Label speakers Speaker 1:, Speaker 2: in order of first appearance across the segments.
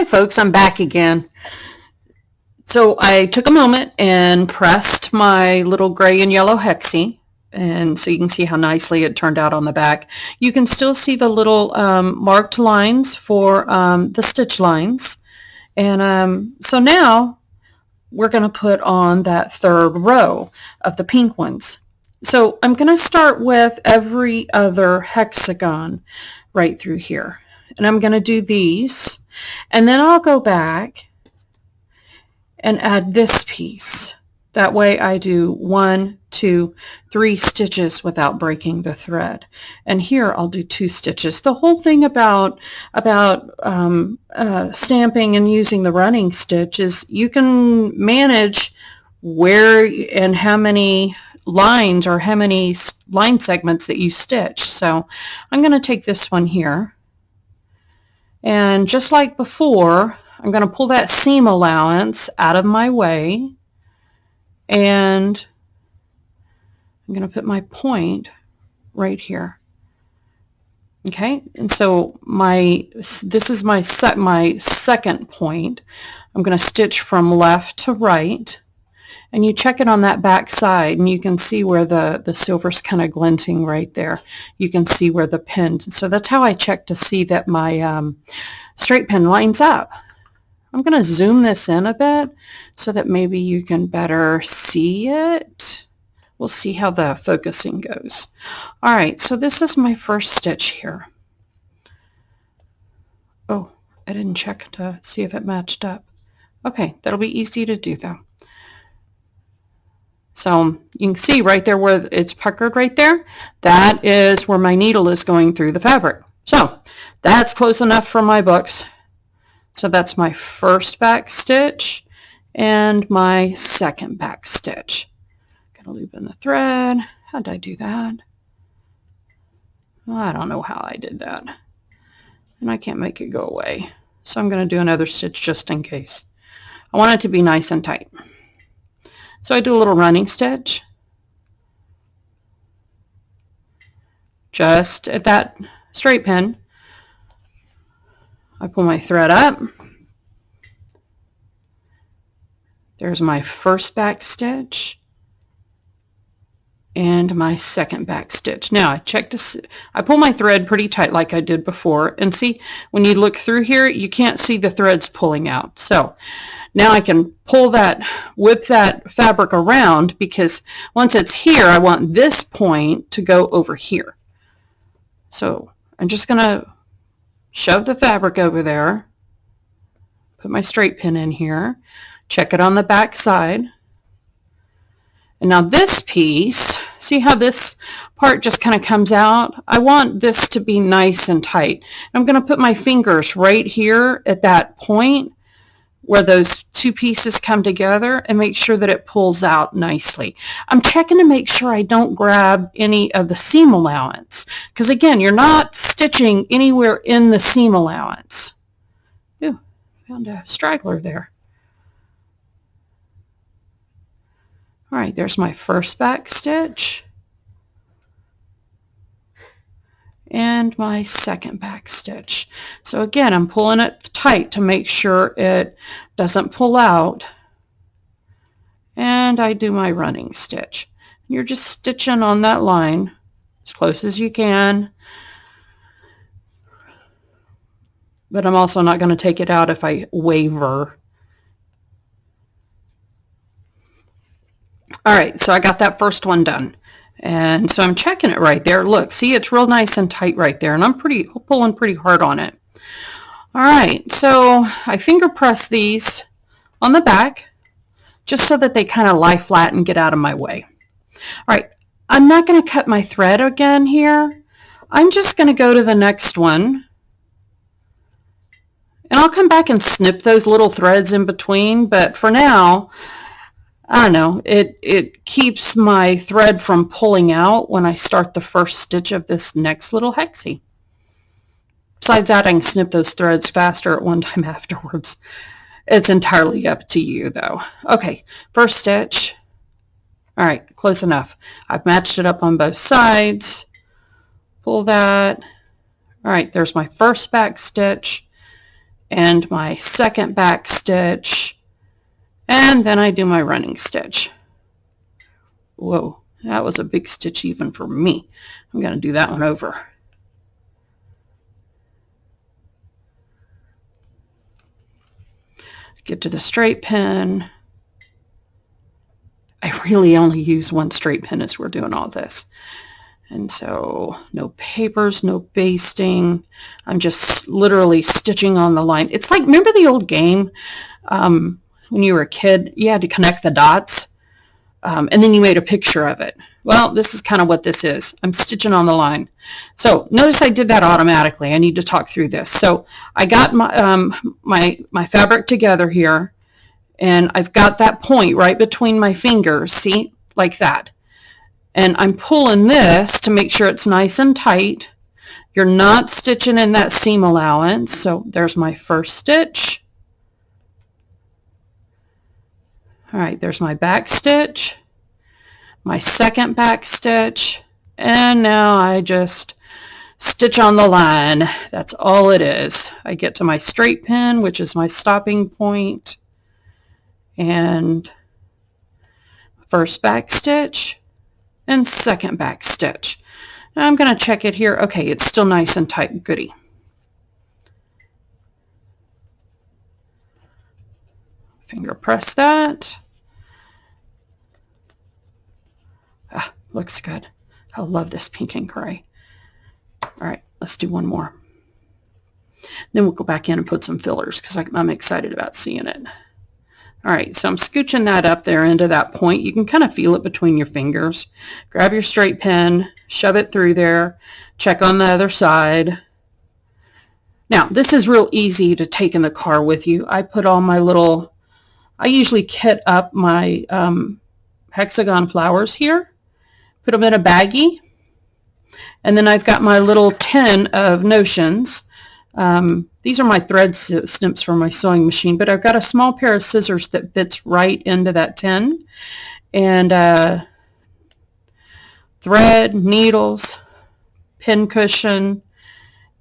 Speaker 1: folks, I'm back again. So I took a moment and pressed my little gray and yellow hexie, and so you can see how nicely it turned out on the back. You can still see the little marked lines for the stitch lines. And so now we're going to put on that third row of the pink ones. So I'm going to start with every other hexagon right through here. And I'm going to do these. And then I'll go back and add this piece. That way I do 1, 2, 3 stitches without breaking the thread. And here I'll do 2 stitches. The whole thing about stamping and using the running stitch is you can manage where and how many lines or how many line segments that you stitch. So I'm going to take this one here. And just like before, I'm going to pull that seam allowance out of my way, and I'm going to put my point right here. Okay, and so this is my second point. I'm going to stitch from left to right, and you check it on that back side, and you can see where the silver's kind of glinting right there. You can see where the pin, so that's how I check to see that my straight pin lines up. I'm going to zoom this in a bit so that maybe you can better see it. We'll see how the focusing goes. All right, so this is my first stitch here. Oh, I didn't check to see if it matched up. Okay, that'll be easy to do though. So you can see right there where it's puckered right there, that is where my needle is going through the fabric. So that's close enough for my books. So that's my first back stitch and my second back stitch. Gonna loop in the thread. How did I do that? I don't know how I did that. And I can't make it go away. So I'm gonna do another stitch just in case. I want it to be nice and tight. So I do a little running stitch just at that straight pin. I pull my thread up. There's my first back stitch and my second back stitch. Now I pull my thread pretty tight like I did before, and see when you look through here you can't see the threads pulling out. So now I can whip that fabric around, because once it's here I want this point to go over here. So I'm just going to shove the fabric over there, put my straight pin in here, check it on the back side. And now this piece, see how this part just kind of comes out? I want this to be nice and tight. I'm going to put my fingers right here at that point where those two pieces come together and make sure that it pulls out nicely. I'm checking to make sure I don't grab any of the seam allowance, because again, you're not stitching anywhere in the seam allowance. Ooh, found a straggler there. All right, there's my first back stitch and my second back stitch. So again, I'm pulling it tight to make sure it doesn't pull out, and I do my running stitch. You're just stitching on that line as close as you can, but I'm also not going to take it out if I waver. All right, so I got that first one done. And so I'm checking it right there. Look, see, it's real nice and tight right there, and I'm pulling pretty hard on it. All right, so I finger press these on the back just so that they kind of lie flat and get out of my way. All right, I'm not going to cut my thread again here. I'm just going to go to the next one, and I'll come back and snip those little threads in between, but for now, I don't know, it keeps my thread from pulling out when I start the first stitch of this next little hexie. Besides that, I can snip those threads faster at one time afterwards. It's entirely up to you though. Okay, first stitch. All right, close enough. I've matched it up on both sides. Pull that. All right, there's my first back stitch and my second back stitch, and then I do my running stitch. Whoa, that was a big stitch even for me. I'm going to do that one over. Get to the straight pin. I really only use one straight pin as we're doing all this. And so no papers, no basting. I'm just literally stitching on the line. It's like, remember the old game when you were a kid, you had to connect the dots and then you made a picture of it. Well, this is kind of what this is. I'm stitching on the line. So notice I did that automatically. I need to talk through this. So I got my fabric together here, and I've got that point right between my fingers, see, like that. And I'm pulling this to make sure it's nice and tight. You're not stitching in that seam allowance. So there's my first stitch. All right, there's my back stitch, my second back stitch, and now I just stitch on the line. That's all it is. I get to my straight pin, which is my stopping point, and first back stitch and second back stitch. Now I'm going to check it here. Okay, it's still nice and tight. Goody. Finger press that. Ah, looks good. I love this pink and gray. All right, let's do one more. Then we'll go back in and put some fillers because I'm excited about seeing it. All right, so I'm scooching that up there into that point. You can kind of feel it between your fingers. Grab your straight pin, shove it through there, check on the other side. Now, this is real easy to take in the car with you. I put all my little, I usually kit up my hexagon flowers here, put them in a baggie, and then I've got my little tin of notions. These are my thread snips from my sewing machine, but I've got a small pair of scissors that fits right into that tin, and thread, needles, pin cushion,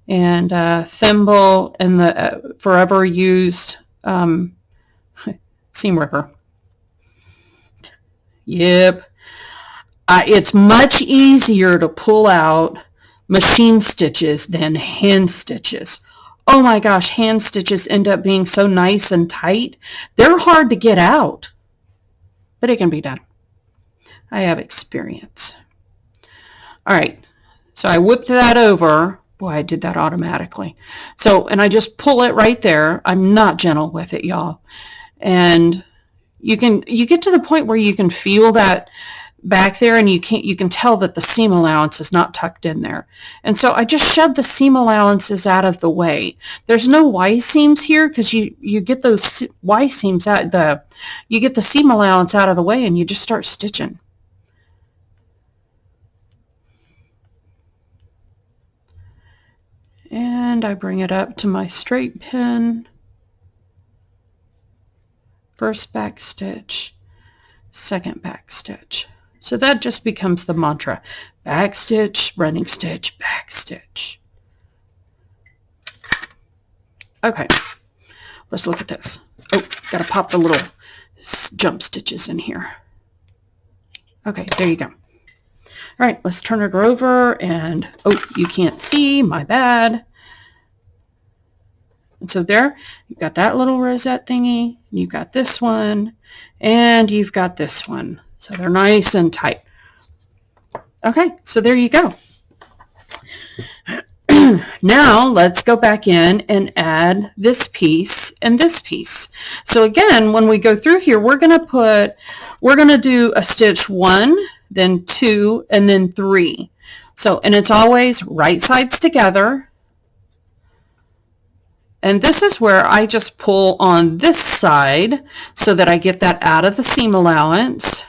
Speaker 1: and thimble, and the forever used seam ripper. Yep. It's much easier to pull out machine stitches than hand stitches. Oh my gosh, hand stitches end up being so nice and tight. They're hard to get out, but it can be done. I have experience. All right, so I whipped that over. Boy, I did that automatically. So, and I just pull it right there. I'm not gentle with it, y'all. And you get to the point where you can feel that back there, and you can tell that the seam allowance is not tucked in there. And so I just shoved the seam allowances out of the way. There's no Y seams here because you get those Y seams out, you get the seam allowance out of the way, and you just start stitching. And I bring it up to my straight pin, first back stitch, second back stitch. So that just becomes the mantra. Back stitch, running stitch, back stitch. Okay, let's look at this. Oh, gotta pop the little jump stitches in here. Okay, there you go. All right, let's turn it over, and oh, you can't see, my bad. And so there, you've got that little rosette thingy, you've got this one, and you've got this one. So they're nice and tight. Okay, so there you go. Now let's go back in and add this piece and this piece. So again, when we go through here, we're going to do a stitch 1, then 2, and then 3. So, and it's always right sides together. And this is where I just pull on this side so that I get that out of the seam allowance.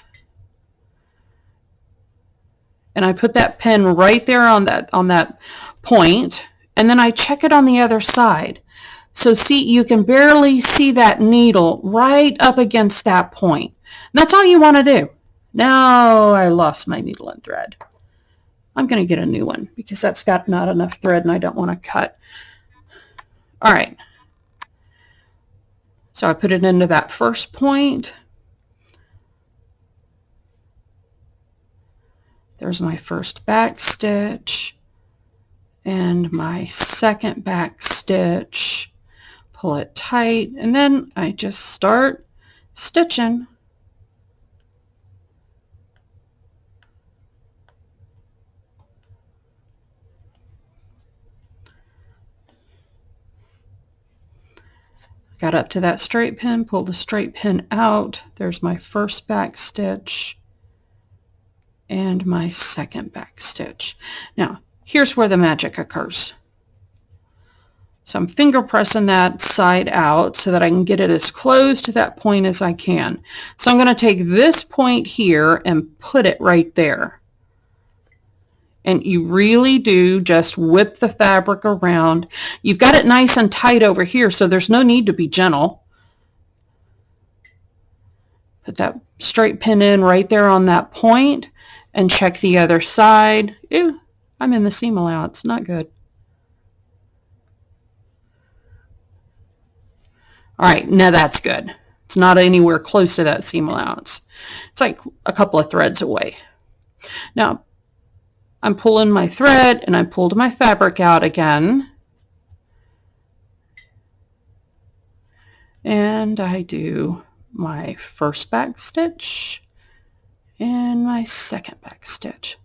Speaker 1: And I put that pin right there on that point, and then I check it on the other side. So see, you can barely see that needle right up against that point. And that's all you want to do. Now I lost my needle and thread. I'm going to get a new one because that's got not enough thread and I don't want to cut. All right. So I put it into that first point. There's my first back stitch and my second back stitch. Pull it tight, and then I just start stitching. Got up to that straight pin, pull the straight pin out. There's my first back stitch and my second back stitch. Now, here's where the magic occurs. So I'm finger pressing that side out so that I can get it as close to that point as I can. So I'm going to take this point here and put it right there. And you really do just whip the fabric around. You've got it nice and tight over here, so there's no need to be gentle. Put that straight pin in right there on that point and check the other side. Ew, I'm in the seam allowance. Not good. All right, now that's good. It's not anywhere close to that seam allowance. It's like a couple of threads away. Now, I'm pulling my thread and I pulled my fabric out again. And I do my first back stitch and my second back stitch.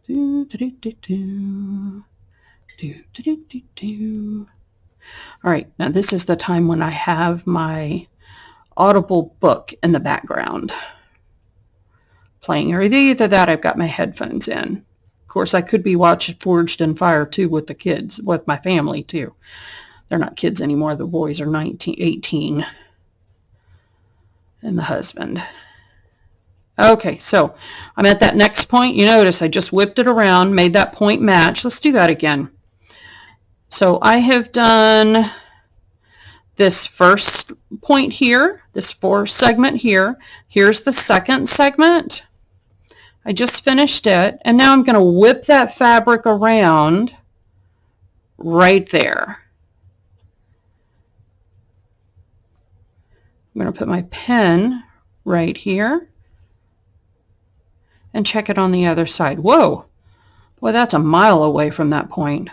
Speaker 1: Do, do, do, do, do, do, do, do, do. All right, now this is the time when I have my Audible book in the background playing, or either that I've got my headphones in. Of course, I could be watching Forged in Fire too with the kids, with my family too. They're not kids anymore. The boys are 19, 18, and the husband. Okay, so I'm at that next point. You notice I just whipped it around, made that point match. Let's do that again. So I have done this first point here, this first segment here. Here's the second segment. I just finished it, and now I'm going to whip that fabric around right there. I'm going to put my pin right here and check it on the other side. Whoa, boy, that's a mile away from that point.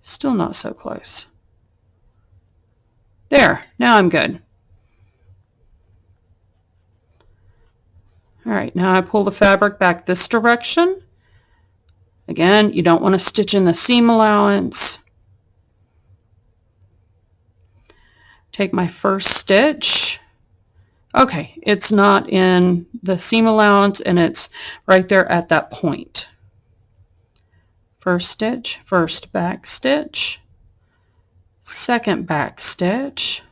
Speaker 1: Still not so close. There, now I'm good. All right, now I pull the fabric back this direction. Again, you don't want to stitch in the seam allowance. Take my first stitch. Okay, it's not in the seam allowance and it's right there at that point. First stitch, first back stitch, second back stitch,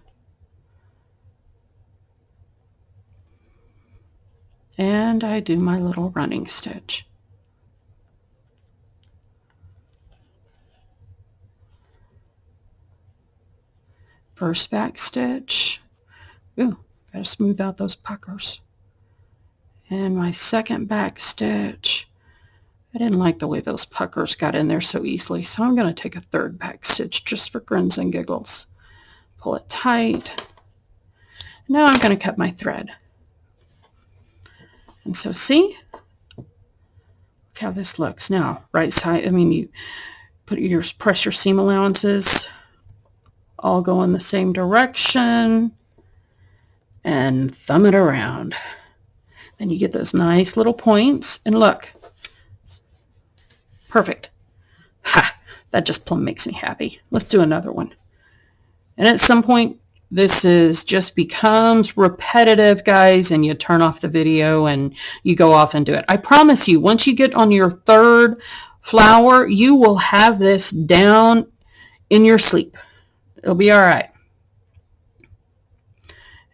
Speaker 1: and I do my little running stitch. First back stitch. Ooh, gotta smooth out those puckers. And my second back stitch. I didn't like the way those puckers got in there so easily, so I'm going to take a third back stitch just for grins and giggles. Pull it tight. Now I'm going to cut my thread. And so see? Look how this looks. Now, right side, you press your seam allowances, all go in the same direction, and thumb it around. And you get those nice little points, and look. Perfect. Ha! That just plumb makes me happy. Let's do another one. And at some point, this just becomes repetitive, guys, and you turn off the video and you go off and do it. I promise you, once you get on your third flower, you will have this down in your sleep. It'll be all right.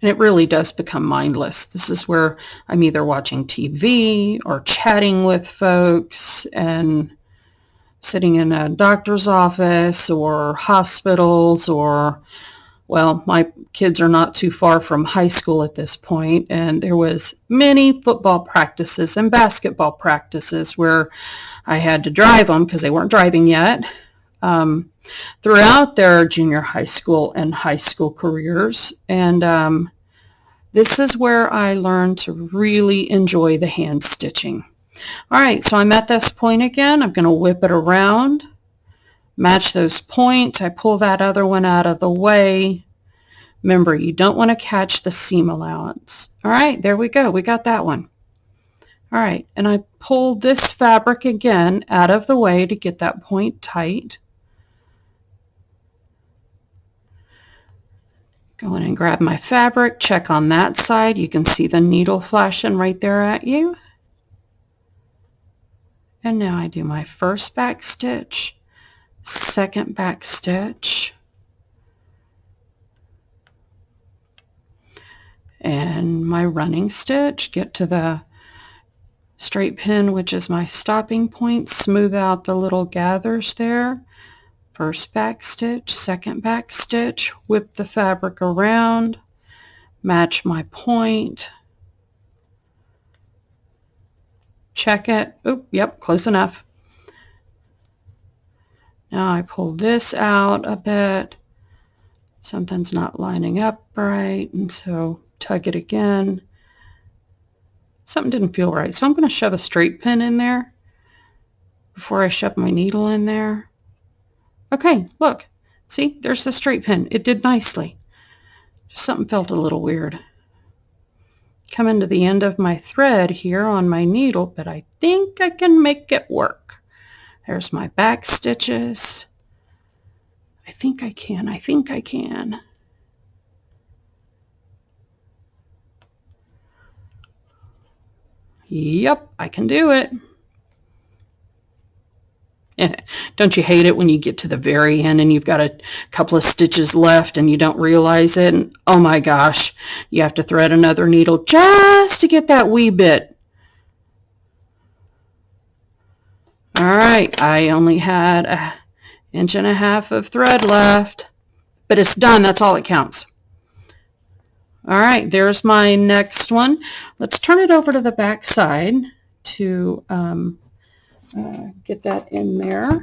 Speaker 1: And it really does become mindless. This is where I'm either watching TV or chatting with folks and sitting in a doctor's office or hospitals, or, well, my kids are not too far from high school at this point, and there was many football practices and basketball practices where I had to drive them because they weren't driving yet. throughout their junior high school and high school careers. And this is where I learned to really enjoy the hand stitching. All right, so I'm at this point again. I'm going to whip it around, match those points. I pull that other one out of the way. Remember, you don't want to catch the seam allowance. All right, there we go. We got that one. All right, and I pull this fabric again out of the way to get that point tight. Go in and grab my fabric, check on that side. You can see the needle flashing right there at you. And now I do my first back stitch, second back stitch, and my running stitch. Get to the straight pin, which is my stopping point, smooth out the little gathers there. First back stitch, second back stitch, whip the fabric around, match my point, check it. Oop, yep, close enough. Now I pull this out a bit. Something's not lining up right, and so tug it again. Something didn't feel right, so I'm going to shove a straight pin in there before I shove my needle in there. Okay, look. See, there's the straight pin. It did nicely. Just something felt a little weird. Coming to the end of my thread here on my needle, but I think I can make it work. There's my back stitches. I think I can. I think I can. Yep, I can do it. Don't you hate it when you get to the very end and you've got a couple of stitches left and you don't realize it? And oh my gosh, you have to thread another needle just to get that wee bit. All right, I only had 1.5 inches of thread left, but it's done. That's all that counts. All right, there's my next one. Let's turn it over to the back side to get that in there.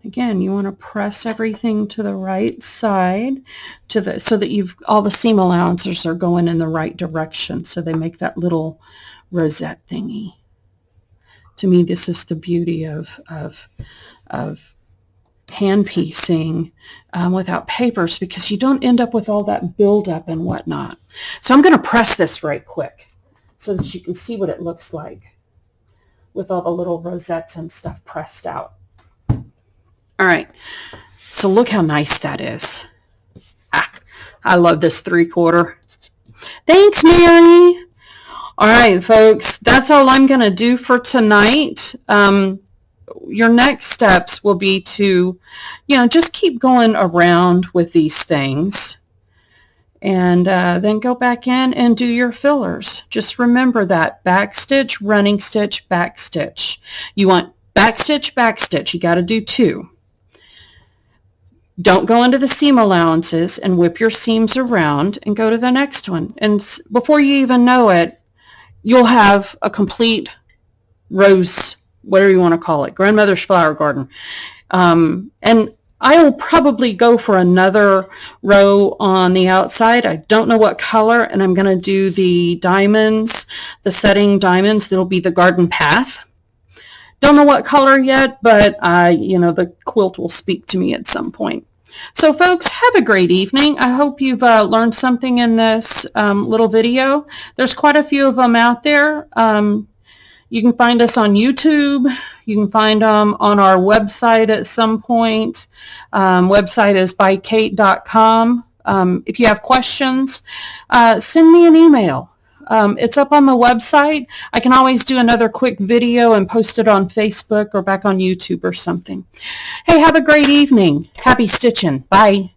Speaker 1: Again, you want to press everything to the right side so that all the seam allowances are going in the right direction, so they make that little rosette thingy. To me, this is the beauty of hand piecing without papers, because you don't end up with all that buildup and whatnot. So I'm going to press this right quick so that you can see what it looks like with all the little rosettes and stuff pressed out. All right, so look how nice that is. I love this 3/4. Thanks, Mary. All right, folks, that's all I'm going to do for tonight. Your next steps will be to, just keep going around with these things, and then go back in and do your fillers. Just remember that back stitch, running stitch, back stitch. You want back stitch, back stitch. You got to do 2. Don't go into the seam allowances and whip your seams around and go to the next one. And before you even know it, you'll have a complete rose, whatever you want to call it, grandmother's flower garden. And I will probably go for another row on the outside. I don't know what color, and I'm going to do the diamonds, the setting diamonds. That'll be the garden path. Don't know what color yet, but the quilt will speak to me at some point. So folks, have a great evening. I hope you've learned something in this little video. There's quite a few of them out there. You can find us on YouTube. You can find them on our website at some point. Website is bykate.com. If you have questions, send me an email. It's up on the website. I can always do another quick video and post it on Facebook or back on YouTube or something. Hey, have a great evening. Happy stitching. Bye.